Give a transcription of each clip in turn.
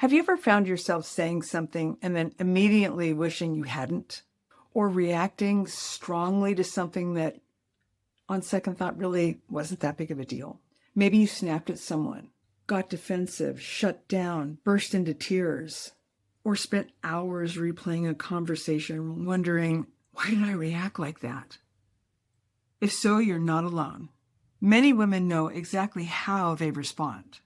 Have you ever found yourself saying something and then immediately wishing you hadn't? Or reacting strongly to something that, on second thought, really wasn't that big of a deal? Maybe you snapped at someone, got defensive, shut down, burst into tears, or spent hours replaying a conversation wondering, why did I react like that? If so, you're not alone. Many women know exactly how they respond.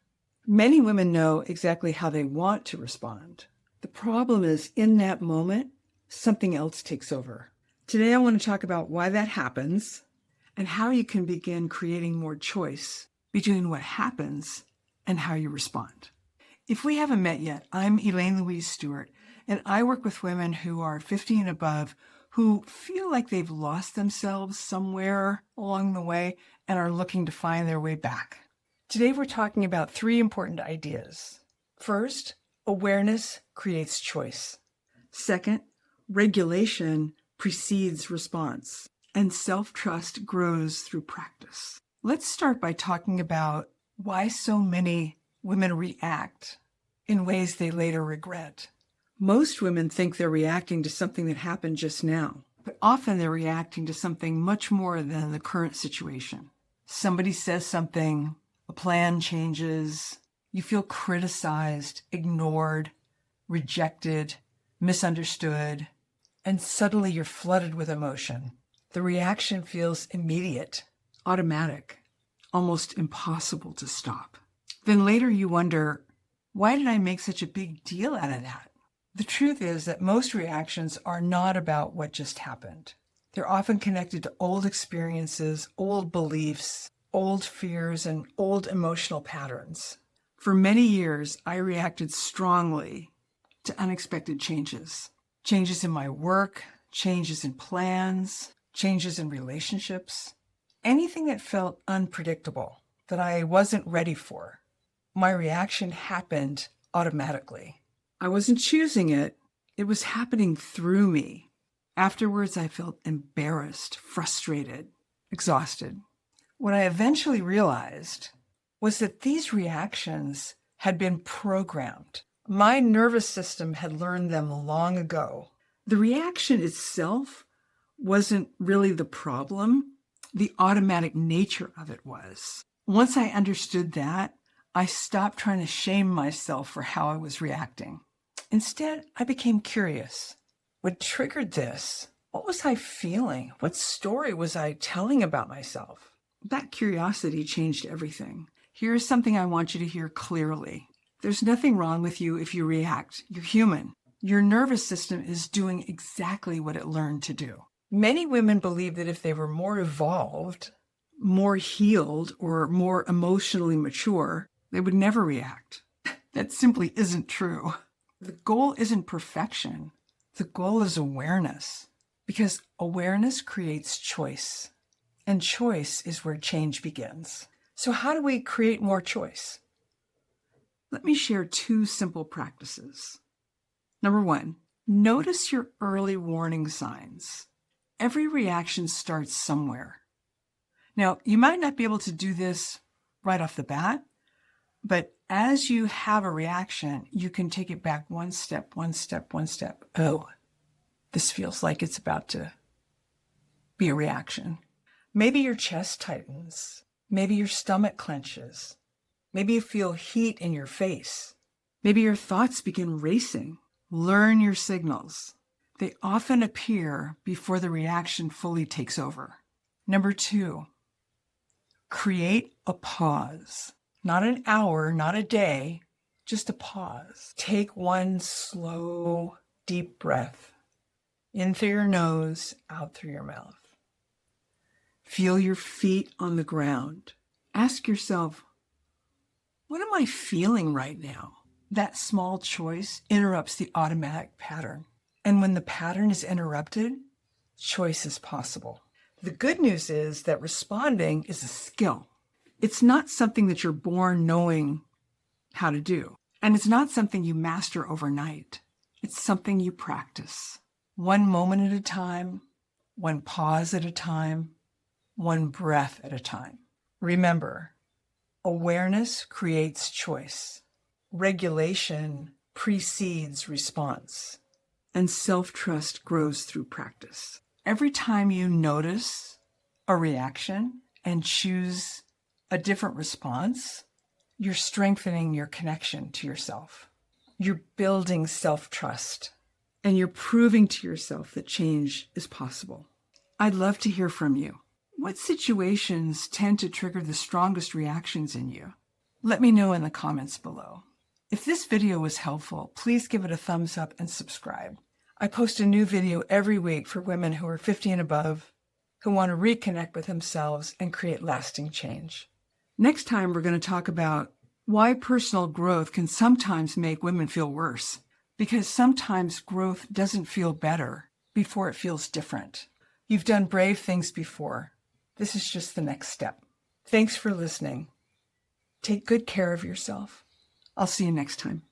Many women know exactly how they want to respond. The problem is, in that moment, something else takes over. Today, I want to talk about why that happens and how you can begin creating more choice between what happens and how you respond. If we haven't met yet, I'm Elaine Louise Stewart, and I work with women who are 50 and above who feel like they've lost themselves somewhere along the way and are looking to find their way back. Today, we're talking about three important ideas. First, awareness creates choice. Second, regulation precedes response, and self-trust grows through practice. Let's start by talking about why so many women react in ways they later regret. Most women think they're reacting to something that happened just now, but often they're reacting to something much more than the current situation. Somebody says something, a plan changes, you feel criticized, ignored, rejected, misunderstood, and suddenly you're flooded with emotion. The reaction feels immediate, automatic, almost impossible to stop. Then later you wonder, why did I make such a big deal out of that? The truth is that most reactions are not about what just happened. They're often connected to old experiences, old beliefs, old fears, and old emotional patterns. For many years, I reacted strongly to unexpected changes. Changes in my work, changes in plans, changes in relationships. Anything that felt unpredictable, that I wasn't ready for. My reaction happened automatically. I wasn't choosing it. It was happening through me. Afterwards, I felt embarrassed, frustrated, exhausted. What I eventually realized was that these reactions had been programmed. My nervous system had learned them long ago. The reaction itself wasn't really the problem. The automatic nature of it was. Once I understood that, I stopped trying to shame myself for how I was reacting. Instead, I became curious. What triggered this? What was I feeling? What story was I telling about myself? That curiosity changed everything. Here's something I want you to hear clearly. There's nothing wrong with you if you react. You're human. Your nervous system is doing exactly what it learned to do. Many women believe that if they were more evolved, more healed, or more emotionally mature, they would never react. That simply isn't true. The goal isn't perfection. The goal is awareness, because awareness creates choice, and choice is where change begins. So how do we create more choice? Let me share two simple practices. Number one, notice your early warning signs. Every reaction starts somewhere. Now, you might not be able to do this right off the bat, but as you have a reaction, you can take it back one step, one step, one step. Oh, this feels like it's about to be a reaction. Maybe your chest tightens. Maybe your stomach clenches. Maybe you feel heat in your face. Maybe your thoughts begin racing. Learn your signals. They often appear before the reaction fully takes over. Number two, create a pause. Not an hour, not a day, just a pause. Take one slow, deep breath. In through your nose, out through your mouth. Feel your feet on the ground. Ask yourself, what am I feeling right now? That small choice interrupts the automatic pattern. And when the pattern is interrupted, choice is possible. The good news is that responding is a skill. It's not something that you're born knowing how to do. And it's not something you master overnight. It's something you practice. One moment at a time, one pause at a time, one breath at a time. Remember, awareness creates choice. Regulation precedes response, and self-trust grows through practice. Every time you notice a reaction and choose a different response, you're strengthening your connection to yourself. You're building self-trust, and you're proving to yourself that change is possible. I'd love to hear from you. What situations tend to trigger the strongest reactions in you? Let me know in the comments below. If this video was helpful, please give it a thumbs up and subscribe. I post a new video every week for women who are 50 and above, who want to reconnect with themselves and create lasting change. Next time, we're going to talk about why personal growth can sometimes make women feel worse, because sometimes growth doesn't feel better before it feels different. You've done brave things before. This is just the next step. Thanks for listening. Take good care of yourself. I'll see you next time.